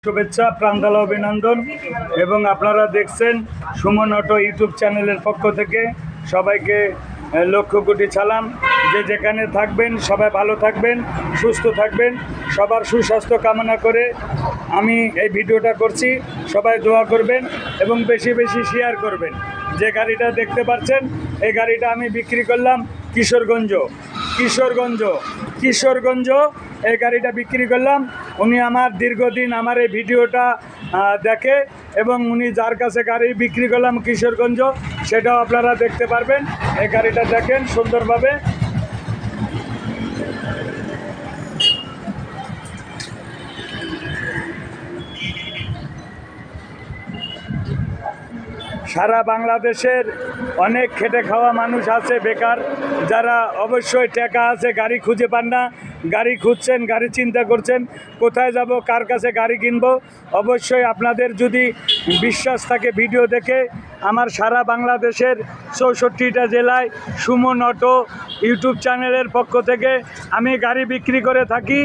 শুভেচ্ছা, প্রাণঢালা অভিনন্দন। এবং আপনারা দেখছেন সুমন অটো ইউটিউব চ্যানেলের পক্ষ থেকে সবাইকে লক্ষ কোটি সালাম। যে যেখানে থাকবেন সবাই ভালো থাকবেন, সুস্থ থাকবেন, সবার সুস্বাস্থ্য কামনা করে আমি এই ভিডিওটা করছি। সবাই দোয়া করবেন এবং বেশি বেশি শেয়ার করবেন। যে গাড়িটা দেখতে পাচ্ছেন এই গাড়িটা আমি বিক্রি করলাম কিশোরগঞ্জ এই গাড়িটা বিক্রি করলাম। উনি আমার দীর্ঘদিন আমার এই ভিডিওটা দেখে এবং উনি যার কাছে গাড়ি বিক্রি করলাম কিশোরগঞ্জ, সেটাও আপনারা দেখতে পারবেন। এই গাড়িটা দেখেন সুন্দরভাবে। সারা বাংলাদেশের অনেক খেটে খাওয়া মানুষ আছে বেকার, যারা অবশ্যই টাকা আছে, গাড়ি খুঁজে পান না, গাড়ি খুঁজছেন, গাড়ি চিন্তা করছেন কোথায় যাব, কার কাছে গাড়ি কিনবো। অবশ্যই আপনাদের যদি বিশ্বাস থাকে ভিডিও দেখে আমার সারা বাংলাদেশের 64টা জেলায় সুমন অটো ইউটিউব চ্যানেলের পক্ষ থেকে আমি গাড়ি বিক্রি করে থাকি।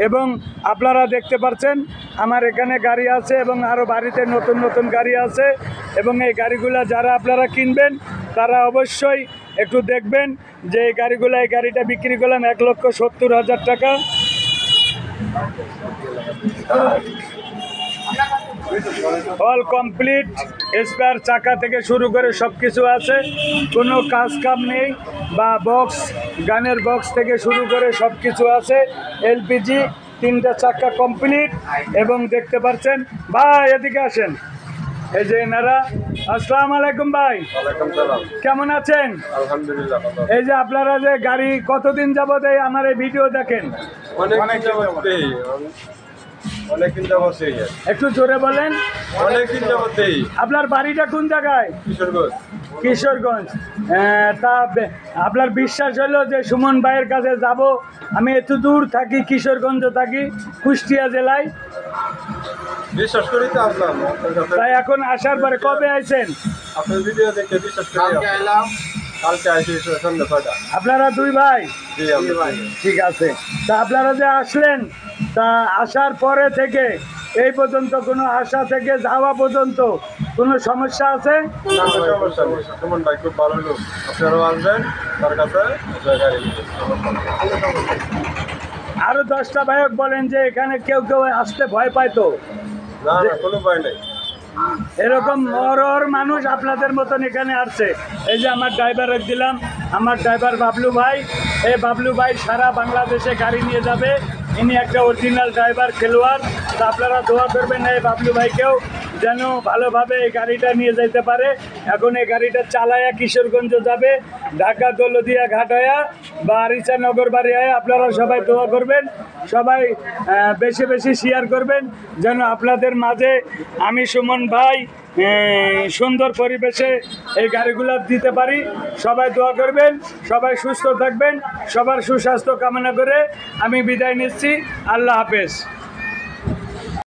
এবং আপনারা দেখতে পাচ্ছেন আমার এখানে গাড়ি আছে এবং আরও বাড়িতে নতুন নতুন গাড়ি আছে। এবং এই গাড়িগুলো যারা আপনারা কিনবেন তারা অবশ্যই একটু দেখবেন যে এই গাড়িটা বিক্রি করলাম 1,70,000 টাকা। অল কমপ্লিট, স্পেয়ার চাকা থেকে শুরু করে সব কিছু আছে, কোনো কাজ কাম নেই। বা বক্স, গানের বক্স থেকে শুরু করে সব কিছু আছে। এলপিজি 3টা চাকা কমপ্লিট। এবং দেখতে পাচ্ছেন ভাই, এদিকে আসেন, এই যে এনারা। আসসালামু আলাইকুম ভাই, কেমন আছেন? আলহামদুলিল্লাহ। এই যে আপনারা যে গাড়ি কতদিন যাবত এই আমার এই ভিডিও দেখেন? অনেকদিন যাবতেই। একটু জোরে বলেন। অনেকদিন যাবতেই। আপনার বাড়িটা কোন জায়গায়? কিশোরগঞ্জ। তা আপনার বিশ্বাস হলো যে সুমন ভাইয়ের কাছে যাব? আমি এত দূর থাকি, কিশোরগঞ্জ থাকি, কুষ্টিয়া জেলায়। বিশ্বাস করি তো আসলাম। তাই এখন আসার পরে কবে আইছেন? আপনার ভিডিও দেখে বিশ্বাস করে এলাম। কালকে আইছি সন্ধ্যা 6টা। আপনারা দুই ভাই? জি, আমি ভাই। ঠিক আছে। তা আপনারা যে আসলেন, তা আসার পরে থেকে এই পর্যন্ত কোনো আসা থেকে যাওয়া পর্যন্ত কোনো সমস্যা আছে? না, সমস্যা নেই। সুমন ভাই খুব ভালো লোক, আপনারাও আসবেন তার কাছে। আরো 10টা ভাইক বলেন যে এখানে কেউ আসতে ভয় পায় তো? না, কোনো ভয় নেই। এরকম মরর মানুষ আপনাদের মতন এখানে আসছে। এই যে আমার ড্রাইভার দিলাম, আমার ড্রাইভার বাবলু ভাই। এই বাবলু ভাই সারা বাংলাদেশে গাড়ি নিয়ে যাবে। ইনি একটা অরিজিনাল ড্রাইভার, খেলোয়াড়। তা আপনারা দোয়া করবেন এই বাবলু ভাইকেও যেন ভালোভাবে এই গাড়িটা নিয়ে যেতে পারে। এখন এই গাড়িটা চালায়া কিশোরগঞ্জ যাবে, ঢাকা দৌলতদিয়া ঘাট হয়া বা আরিচা নগর বাড়ি হয়ে। আপনারা সবাই দোয়া করবেন, সবাই বেশি বেশি শেয়ার করবেন যেন আপনাদের মাঝে আমি সুমন ভাই সুন্দর পরিবেশে এই গাড়িগুলো দিতে পারি। সবাই দোয়া করবেন, সবাই সুস্থ থাকবেন, সবার সুস্বাস্থ্য কামনা করে আমি বিদায় নিচ্ছি। আল্লাহ হাফেজ।